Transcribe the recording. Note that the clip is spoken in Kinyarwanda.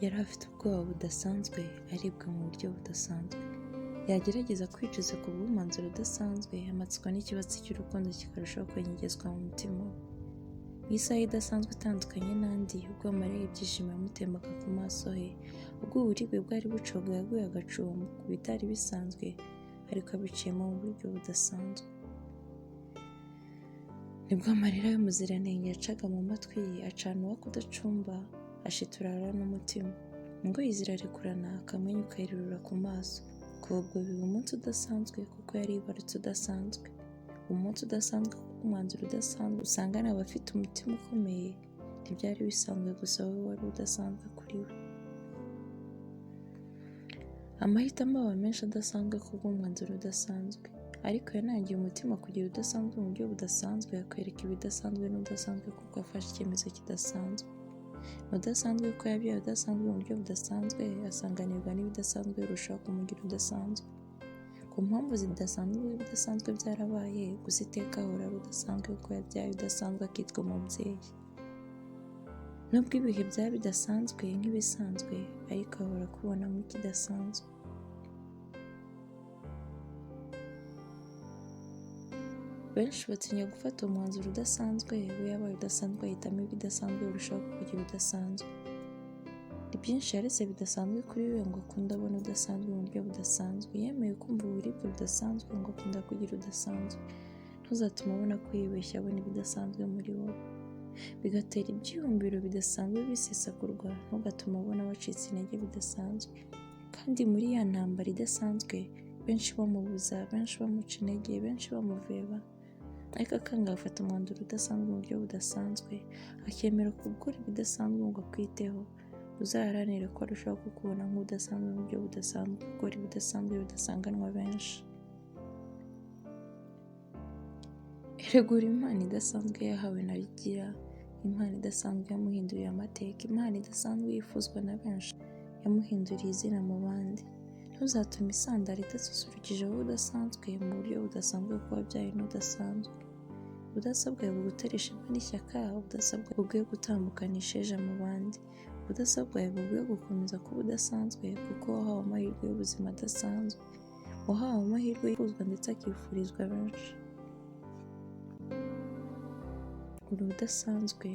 Yari afite ubwoba budasanzwe, aribwa mu buryo budasanzwe. Yagerageza kwicuza ku bw'umwanzuro udasanzwe, amatsiko n'ikibatsi cy'urukundo kikarushaho kwenyegezwa mu mutima we. Mu isaha idasanzwe itandukanye n'andi, ubwo amarira y'ibyishimo yamutembaga ku maso he, ubwo uburibwe bwari bucogoye yaguye agacuho ku bitari bisanzwe, ariko abiciyemo mu buryo budasanzwe. Nibwo amarira y'umuziranenge yacaga mu matwi ye, acana uwa kudacumba, ashiturara n'umutima. Ingoyi zirarekurana, akamwenyu kayirirura ku maso. Kuva ubwo biba umunsi udasanzwe kuko yari yibarutse udasanzwe. Umunsi udasanzwe kuko umwanzuro udasanzwe usangana abafite umutima ukomeye. Ntibyari bisanzwe gusa wowe wari udasanzwe kuri we. Amahitamo aba menshi adasanzwe kubw'umwanzuro udasanzwe. Ariko yanangiye umutima kugira udasanzwe mu buryo budasanzwe, akwereka ibidasanzwe n'udasanzwe kuko afashe icyemezo kidasanzwe. Udasanzwe ko yabyaye udasanzwe mu buryo budasanzwe, asanganirwa n'ibidasanzwe birushaho kumugira udasanzwe. Ku mpamvu zidasanzwe ibidasanzwe byarabaye, gusa iteka ahora ari udasanzwe kuko yabyaye udasanzwe akitwa umubyeyi. Nubwo ibihe byaba bidasanzwe nk'ibisanzwe, ariko ahora kubonamo ikidasanzwe. Benshi batinya gufata umwanzuro udasanzwe, we yabaye udasanzwe ahitamo ibidasanzwe birushaho kugira udasanzwe. Ni byinshi yaretse bidasanzwe kuri we ngo akunde abona udasanzwe mu buryo budasanzwe. Yemeye kumva uburibwe budasanzwe ngo akunda kugira udasanzwe. Ntuzatume abona ko yibeshya abona ibidasanzwe muri wowe. Bigatera ibyiyumviro bidasanzwe bisesagurwa, ntugatume abona wacitse intege bidasanzwe. Kandi muri ya ntambara idasanzwe, benshi bamubuza, benshi bamuca intege, benshi bamuveba. Ariko akanga afata umwanzuro udasanzwe mu buryo budasanzwe, akemera gukora ibidasanzwe ngo akwiteho. Uzaharanire ko arushaho kukubona nk'udasanzwe mu buryo budasanzwe, gukora ibidasanzwe bidasanganwa benshi. Eregura impano idasanzwe yahawe na Bigira, impano idasanzwe yamuhinduriye amateka, impano idasanzwe yifuzwa na benshi, yamuhinduriye izina mu bandi. Ntuzatume isandara idasusurukije wowe udasanzwe mu buryo budasanzwe kuko wabyaye n'udasanzwe. Ubudasa bwawe buguteresha ishema n'ishyaka, ubudasa bwawe bukwiye gutambukana isheja mu bandi. Ubudasa bwawe bukwiye gukomeza kuba udasanzwe kuko wahawe amahirwe y'ubuzima adasanzwe. Wahawe amahirwe yifuzwa ndetse akifurizwa benshi. Uri udasanzwe